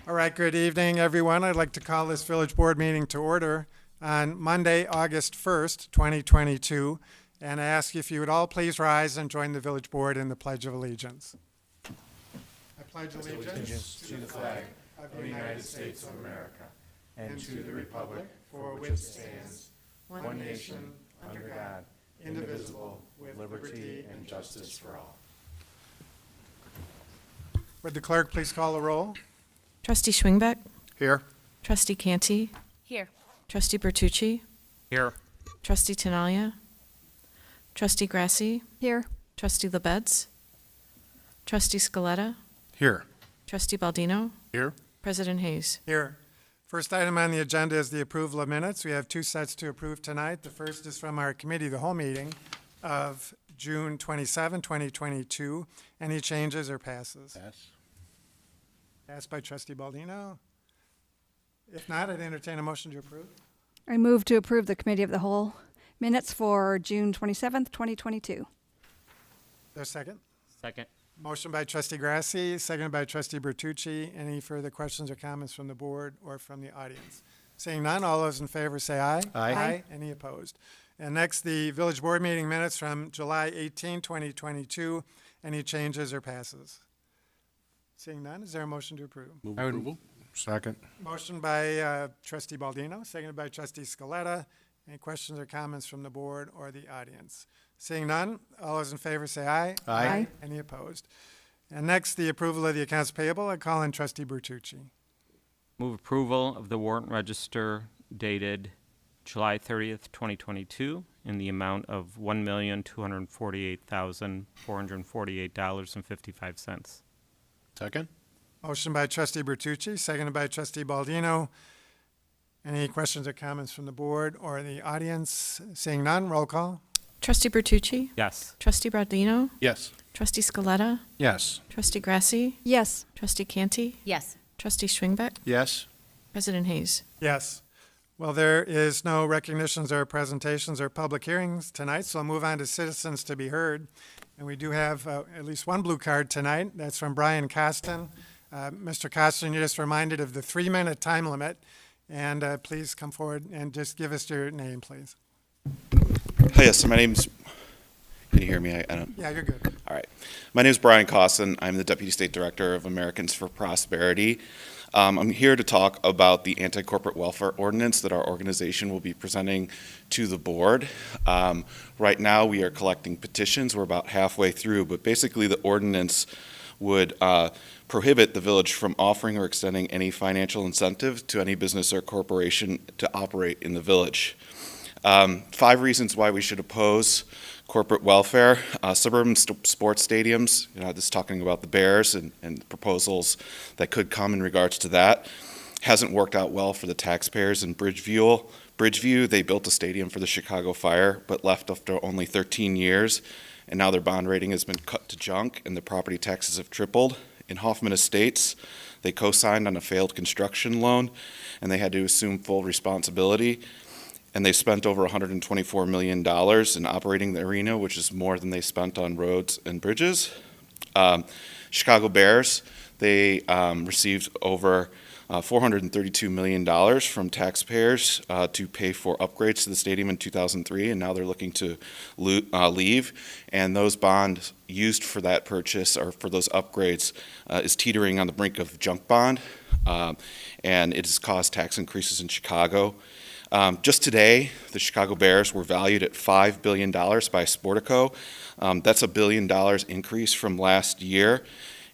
All right, good evening, everyone. I'd like to call this village board meeting to order on Monday, August 1st, 2022, and I ask if you would all please rise and join the village board in the Pledge of Allegiance. I pledge allegiance to the flag of the United States of America and to the republic for which it stands, one nation, under God, indivisible, with liberty and justice for all. Would the clerk please call the roll? Trustee Schwingbeck. Here. Trustee Canty. Here. Trustee Bertucci. Here. Trustee Tinaglia. Trustee Grasse. Here. Trustee LaBedz. Trustee Scaletta. Here. Trustee Baldino. Here. President Hayes. Here. First item on the agenda is the approval of minutes. We have two sets to approve tonight. The first is from our committee, the whole meeting of June 27, 2022. Any changes or passes? Pass. Passed by Trustee Baldino. If not, I'd entertain a motion to approve. I move to approve the Committee of the Whole minutes for June 27th, 2022. There's a second. Second. Motion by Trustee Grasse, seconded by Trustee Bertucci. Any further questions or comments from the board or from the audience? Seeing none, all those in favor say aye. Aye. Any opposed? And next, the village board meeting minutes from July 18, 2022. Any changes or passes? Seeing none, is there a motion to approve? Move approval. Second. Motion by Trustee Baldino, seconded by Trustee Scaletta. Any questions or comments from the board or the audience? Seeing none, all those in favor say aye. Aye. Any opposed? And next, the approval of the accounts payable. I call in Trustee Bertucci. Move approval of the warrant register dated July 30th, 2022 in the amount of $1,248,448.55. Second. Motion by Trustee Bertucci, seconded by Trustee Baldino. Any questions or comments from the board or the audience? Seeing none, roll call. Trustee Bertucci. Yes. Trustee Baldino. Yes. Trustee Scaletta. Yes. Trustee Grasse. Yes. Trustee Canty. Yes. Trustee Schwingbeck. Yes. President Hayes. Yes. Well, there is no recognitions or presentations or public hearings tonight, so I'll move on to citizens to be heard. And we do have at least one blue card tonight. That's from Brian Costin. Mr. Costin, you're just reminded of the 3-minute time limit. And please come forward and just give us your name, please. Hi, yes, so my name's, can you hear me? I don't. Yeah, you're good. All right. My name is Brian Costin. I'm the Deputy State Director of Americans for Prosperity. I'm here to talk about the anti-corporate welfare ordinance that our organization will be presenting to the board. Right now, we are collecting petitions. We're about halfway through, but basically the ordinance would prohibit the village from offering or extending any financial incentive to any business or corporation to operate in the village. 5 reasons why we should oppose corporate welfare. Suburban sports stadiums, this is talking about the Bears and proposals that could come in regards to that. Hasn't worked out well for the taxpayers in Bridgeview. They built a stadium for the Chicago Fire, but left after only 13 years. And now their bond rating has been cut to junk and the property taxes have tripled. In Hoffman Estates, they co-signed on a failed construction loan and they had to assume full responsibility. And they spent over $124 million in operating the arena, which is more than they spent on roads and bridges. Chicago Bears, they received over $432 million from taxpayers to pay for upgrades to the stadium in 2003, and now they're looking to leave. And those bonds used for that purchase or for those upgrades is teetering on the brink of junk bond, and it has caused tax increases in Chicago. Just today, the Chicago Bears were valued at $5 billion by Sportico. That's $1 billion increase from last year.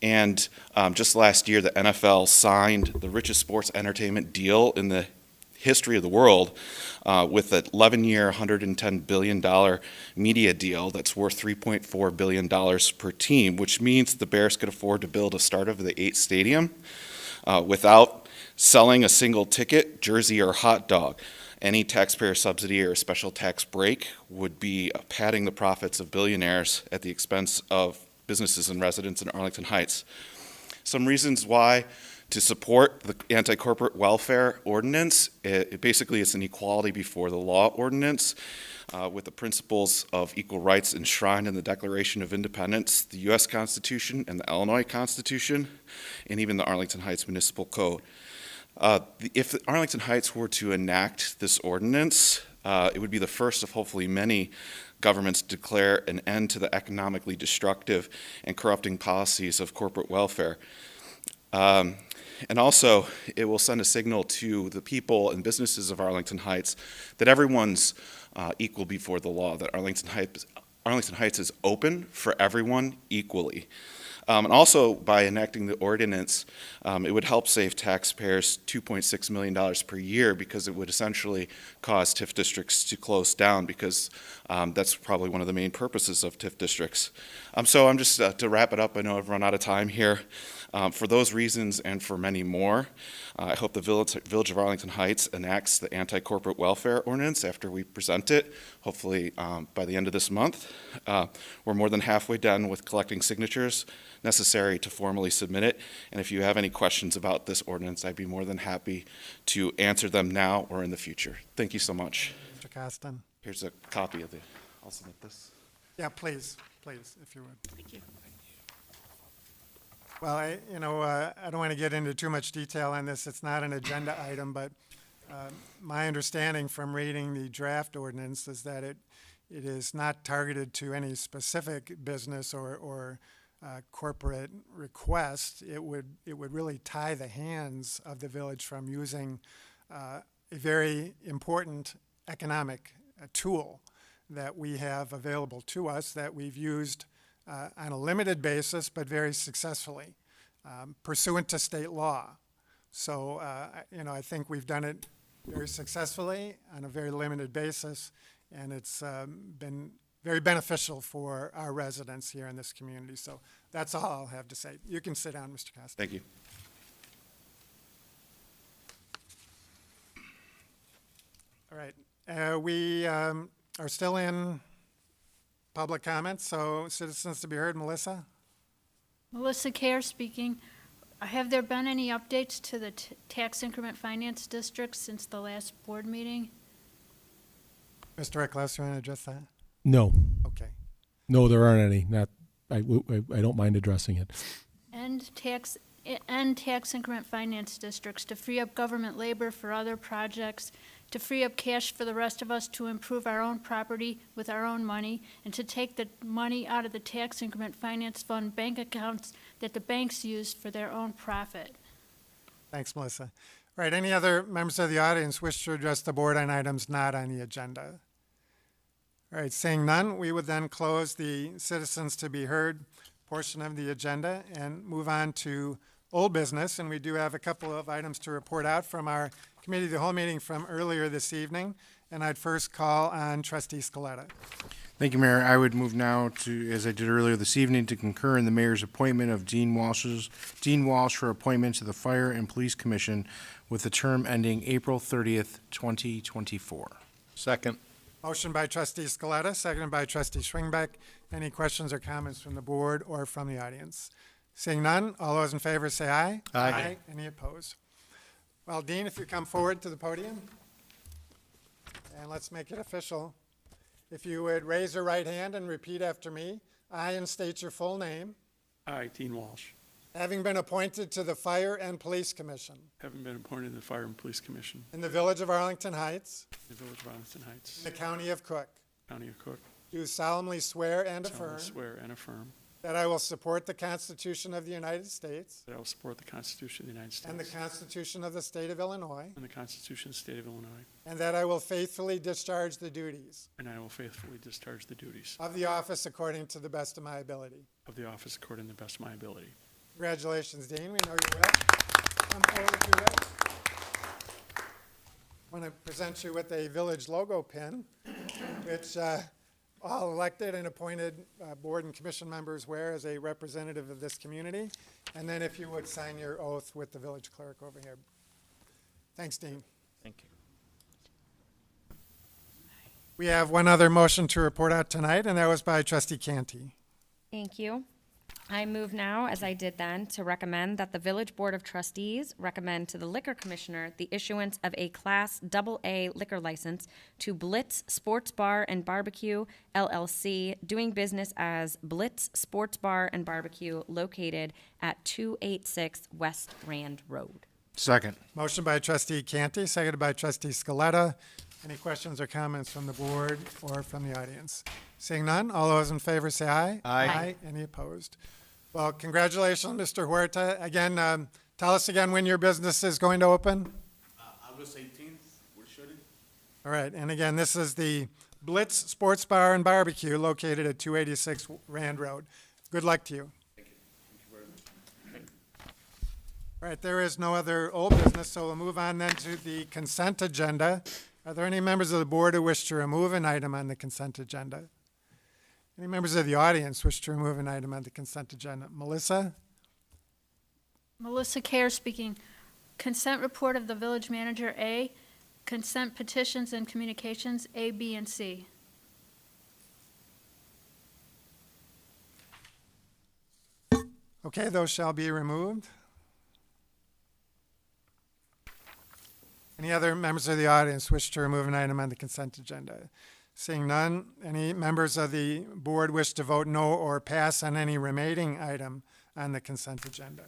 And just last year, the NFL signed the richest sports entertainment deal in the history of the world with an 11-year, $110 billion media deal that's worth $3.4 billion per team, which means the Bears could afford to build a start-of-the-8 stadium without selling a single ticket, jersey, or hot dog. Any taxpayer subsidy or special tax break would be padding the profits of billionaires at the expense of businesses and residents in Arlington Heights. Some reasons why to support the anti-corporate welfare ordinance. It basically is an equality before the law ordinance with the principles of equal rights enshrined in the Declaration of Independence, the U.S. Constitution, and the Illinois Constitution, and even the Arlington Heights Municipal Code. If Arlington Heights were to enact this ordinance, it would be the first of hopefully many governments to declare an end to the economically destructive and corrupting policies of corporate welfare. And also, it will send a signal to the people and businesses of Arlington Heights that everyone's equal before the law, that Arlington Heights is open for everyone equally. And also, by enacting the ordinance, it would help save taxpayers $2.6 million per year, because it would essentially cause TIF districts to close down, because that's probably one of the main purposes of TIF districts. So I'm just, to wrap it up, I know I've run out of time here. For those reasons and for many more, I hope the Village of Arlington Heights enacts the anti-corporate welfare ordinance after we present it, hopefully by the end of this month. We're more than halfway done with collecting signatures necessary to formally submit it. And if you have any questions about this ordinance, I'd be more than happy to answer them now or in the future. Thank you so much. Mr. Costin. Here's a copy of I'll submit this. Yeah, please, if you would. Thank you. Well, I don't want to get into too much detail on this. It's not an agenda item, but my understanding from reading the draft ordinance is that it is not targeted to any specific business or corporate request. It would really tie the hands of the village from using a very important economic tool that we have available to us, that we've used on a limited basis, but very successfully, pursuant to state law. So, I think we've done it very successfully on a very limited basis, and it's been very beneficial for our residents here in this community. So that's all I'll have to say. You can sit down, Mr. Costa. Thank you. All right. We are still in public comments, so citizens to be heard. Melissa? Melissa Kerr speaking. Have there been any updates to the tax increment finance districts since the last board meeting? Mr. Eckles, you want to address that? No, Okay. no, there aren't any. I don't mind addressing it. End tax increment finance districts to free up government labor for other projects, to free up cash for the rest of us to improve our own property with our own money, and to take the money out of the tax increment finance fund bank accounts that the banks use for their own profit. Thanks, Melissa. All right, any other members of the audience wish to address the board on items not on the agenda? All right, seeing none, we would then close the citizens to be heard portion of the agenda and move on to old business. And we do have a couple of items to report out from our committee of the whole meeting from earlier this evening. And I'd first call on Trustee Scaletta. Thank you, Mayor. I would move now to, as I did earlier this evening, to concur in the mayor's appointment of Dean Walsh for appointment to the Fire and Police Commission with the term ending April 30th, 2024. Second. Motion by Trustee Scaletta, seconded by Trustee Schwingbeck. Any questions or comments from the board or from the audience? Seeing none, all those in favor say aye. Aye. Any opposed? Well, Dean, if you come forward to the podium, and let's make it official. If you would raise your right hand and repeat after me, I, and state your full name. I, Dean Walsh, Having been appointed to the Fire and Police Commission having been appointed to the Fire and Police Commission in the Village of Arlington Heights, in the Village of Arlington Heights, in the County of Cook, County of Cook, do solemnly swear and affirm solemnly swear and affirm that I will support the Constitution of the United States that I will support the Constitution of the United States and the Constitution of the State of Illinois, and the Constitution of the State of Illinois, and that I will faithfully discharge the duties and I will faithfully discharge the duties of the office according to the best of my ability. of the office according to the best of my ability. Congratulations, Dean. We know you will. Come forward if you will. I want to present you with a village logo pin, which all elected and appointed board and commission members wear as a representative of this community. And then if you would sign your oath with the village clerk over here. Thanks, Dean. Thank you. We have one other motion to report out tonight, and that was by Trustee Canty. Thank you. I move now, as I did then, to recommend that the Village Board of Trustees recommend to the Liquor Commissioner the issuance of a Class AA liquor license to Blitz Sports Bar and Barbecue LLC, doing business as Blitz Sports Bar and Barbecue, located at 286 West Rand Road. Second. Motion by trustee Canty, seconded by trustee Scaletta. Any questions or comments from the board or from the audience? Seeing none, all those in favor say aye. Aye. Any opposed? Well, congratulations, Mr. Huerta. Again, tell us again when your business is going to open. August 18th, we're shooting. All right, and again, this is the Blitz Sports Bar and Barbecue located at 286 Rand Road. Good luck to you. Thank you very much. All right, there is no other old business, so we'll move on then to the consent agenda. Are there any members of the board who wish to remove an item on the consent agenda? Any members of the audience wish to remove an item on the consent agenda? Melissa? Melissa Kerr speaking. Consent report of the village manager, A. Consent petitions and communications, A, B, and C. Okay, those shall be removed. Any other members of the audience wish to remove an item on the consent agenda? Seeing none, any members of the board wish to vote no or pass on any remaining item on the consent agenda?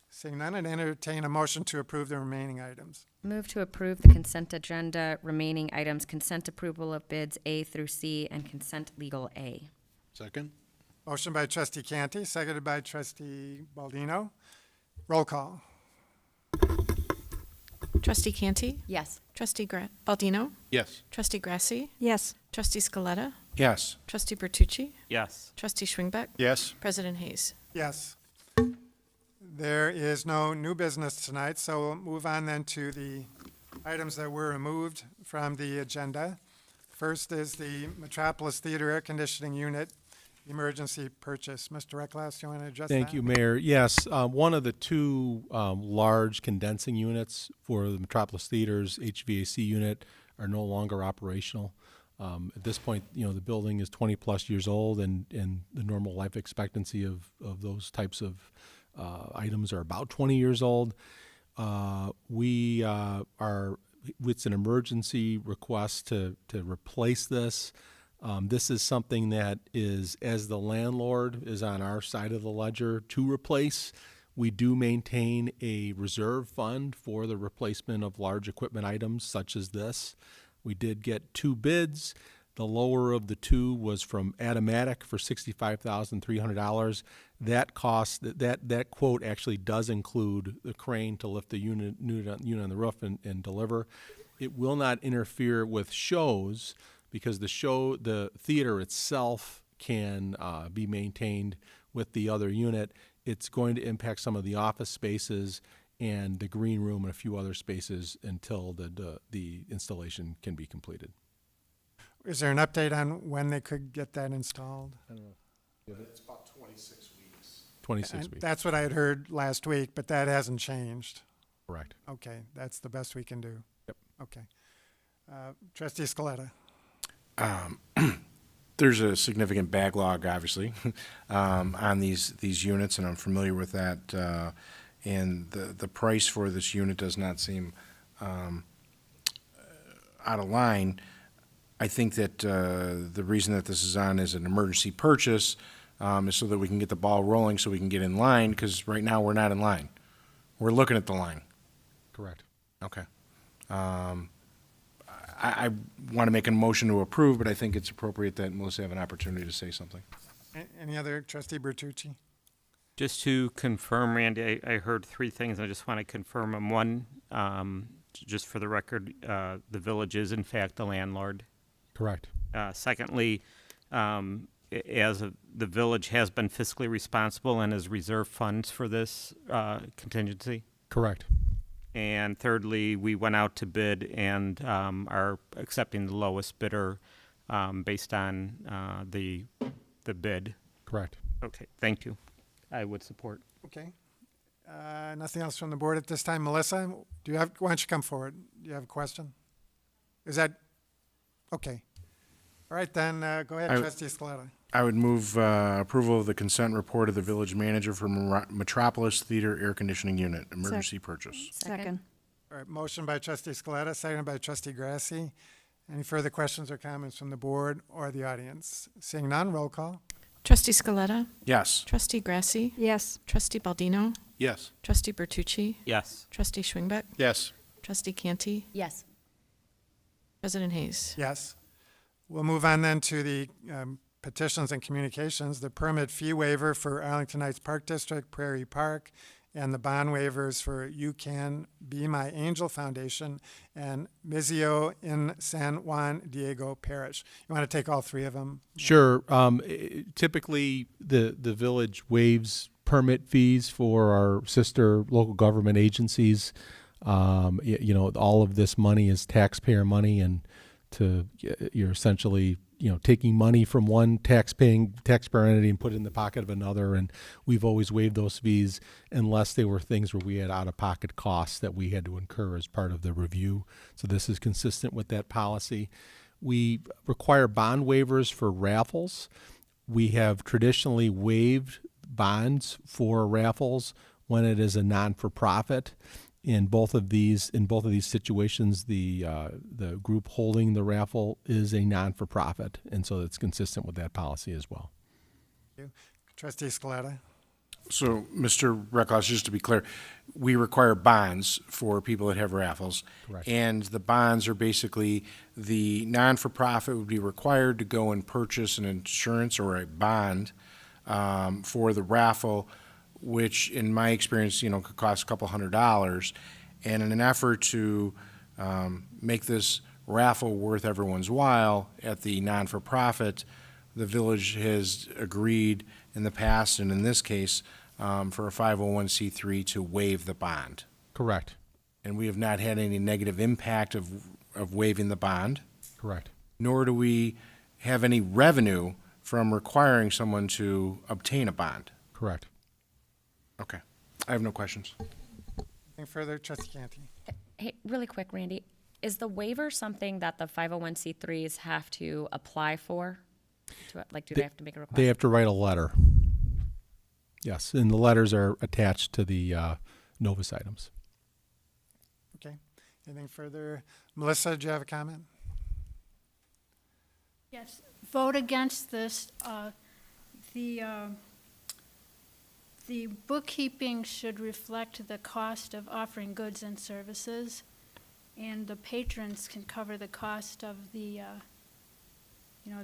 Seeing none, I'd entertain a motion to approve the remaining items. Move to approve the consent agenda, remaining items, consent approval of bids A through C, and consent legal A. Second. Motion by trustee Canty, seconded by trustee Baldino. Roll call. Trustee Canty? Yes. Trustee Baldino? Yes. Trustee Grasse? Yes. Trustee Scaletta? Yes. Trustee Bertucci? Yes. Trustee Schwingbeck? Yes. President Hayes? Yes. There is no new business tonight, so we'll move on then to the items that were removed from the agenda. First is the Metropolis Theater Air Conditioning Unit emergency purchase. Mr. Recklass, you want to address that? Thank you, Mayor. Yes, one of the two large condensing units for the Metropolis Theater's HVAC unit are no longer operational. At this point, the building is 20-plus years old, and the normal life expectancy of those types of items are about 20 years old. It's an emergency request to replace this. This is something that is, as the landlord is on our side of the ledger to replace. We do maintain a reserve fund for the replacement of large equipment items such as this. We did get two bids. The lower of the two was from Automatic for $65,300. That cost, that quote actually does include the crane to lift the unit on the roof and deliver. It will not interfere with shows, because the theater itself can be maintained with the other unit. It's going to impact some of the office spaces and the green room and a few other spaces until the installation can be completed. Is there an update on when they could get that installed? I don't know. It's about 26 weeks. 26 And weeks. that's what I had heard last week, but that hasn't changed. Correct. Okay, that's the best we can do. Yep. Okay. Trustee Scaletta. There's a significant backlog, obviously, on these units, and I'm familiar with that. And the price for this unit does not seem out of line. I think that the reason that this is on as an emergency purchase is so that we can get the ball rolling, so we can get in line, because right now we're not in line. We're looking at the line. Correct. Okay. I want to make a motion to approve, but I think it's appropriate that Melissa have an opportunity to say something. Any other, trustee Bertucci? Just to confirm, Randy, I heard three things. I just want to confirm them. One, just for the record, the village is in fact the landlord. Correct. Secondly, the village has been fiscally responsible and has reserved funds for this contingency. Correct. And thirdly, we went out to bid and are accepting the lowest bidder based on the bid. Correct. Okay, thank you. I would support. Okay. Nothing else from the board at this time. Melissa, why don't you come forward? Do you have a question? Is that, okay. All right, then, go ahead, I- trustee Scaletta. I would move approval of the consent report of the village manager for Metropolis Theater Air Conditioning Unit, emergency purchase. Second. All right, motion by trustee Scaletta, seconded by trustee Grasse. Any further questions or comments from the board or the audience? Seeing none, roll call. Trustee Scaletta, Yes. Trustee Grasse, Yes. Trustee Baldino, Yes. Trustee Bertucci, Yes. Trustee Schwingbeck, Yes. Trustee Canty, Yes. President Hayes. Yes. We'll move on then to the petitions and communications, the permit fee waiver for Arlington Heights Park District, Prairie Park, and the bond waivers for You Can Be My Angel Foundation and Mizio in San Juan Diego Parish. You want to take all three of them? Sure. Typically, the village waives permit fees for our sister local government agencies. All of this money is taxpayer money, and you're essentially taking money from one taxpayer entity and put it in the pocket of another. And we've always waived those fees unless they were things where we had out-of-pocket costs that we had to incur as part of the review. So this is consistent with that policy. We require bond waivers for raffles. We have traditionally waived bonds for raffles when it is a non-for-profit. In both of these situations, the group holding the raffle is a non-for-profit, and so it's consistent with that policy as well. Thank you. Trustee Scaletta. So, Mr. Reckles, just to be clear, we require bonds for people that have raffles. Correct. And the bonds are basically, the non-for-profit would be required to go and purchase an insurance or a bond for the raffle, which in my experience, could cost a couple $100. And in an effort to make this raffle worth everyone's while at the non-for-profit, the village has agreed in the past, and in this case, for a 501c3 to waive the bond. Correct. And we have not had any negative impact of waiving the bond, Correct. nor do we have any revenue from requiring someone to obtain a bond. Correct. Okay. I have no questions. Anything further? Trustee Canty. Hey, really quick, Randy, is the waiver something that the 501c3s have to apply for? Do they have to make a request? They have to write a letter. Yes, and the letters are attached to the Novus items. Okay. Anything further? Melissa, do you have a comment? Yes, vote against this. The bookkeeping should reflect the cost of offering goods and services, and the patrons can cover the cost of the,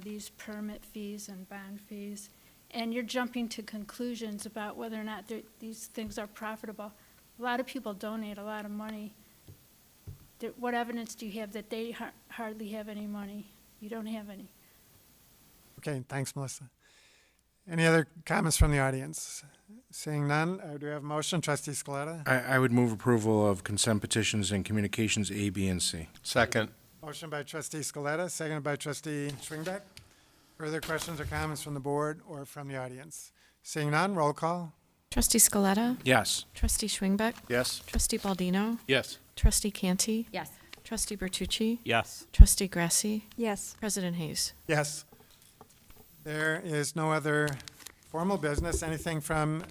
these permit fees and bond fees. And you're jumping to conclusions about whether or not these things are profitable. A lot of people donate a lot of money. What evidence do you have that they hardly have any money? You don't have any. Okay, thanks, Melissa. Any other comments from the audience? Seeing none, do we have a motion? Trustee Scaletta. I would move approval of consent petitions and communications A, B, and C. Second. Motion by trustee Scaletta, seconded by trustee Schwingbeck. Further questions or comments from the board or from the audience? Seeing none, roll call. Trustee Scaletta, Yes. Trustee Schwingbeck, Yes. Trustee Baldino, Yes. Trustee Canty, Yes. Trustee Bertucci, Yes. Trustee Grasse, Yes. President Hayes. Yes. There is no other formal business. Anything from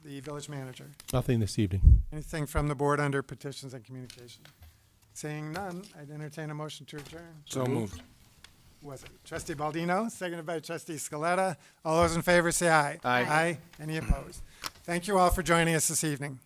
the village manager? Nothing this evening. Anything from the board under petitions and communication? Seeing none, I'd entertain a motion to adjourn. So moved. Who was it? Trustee Baldino, seconded by trustee Scaletta. All those in favor say aye. Aye. Aye. Any opposed? Thank you all for joining us this evening.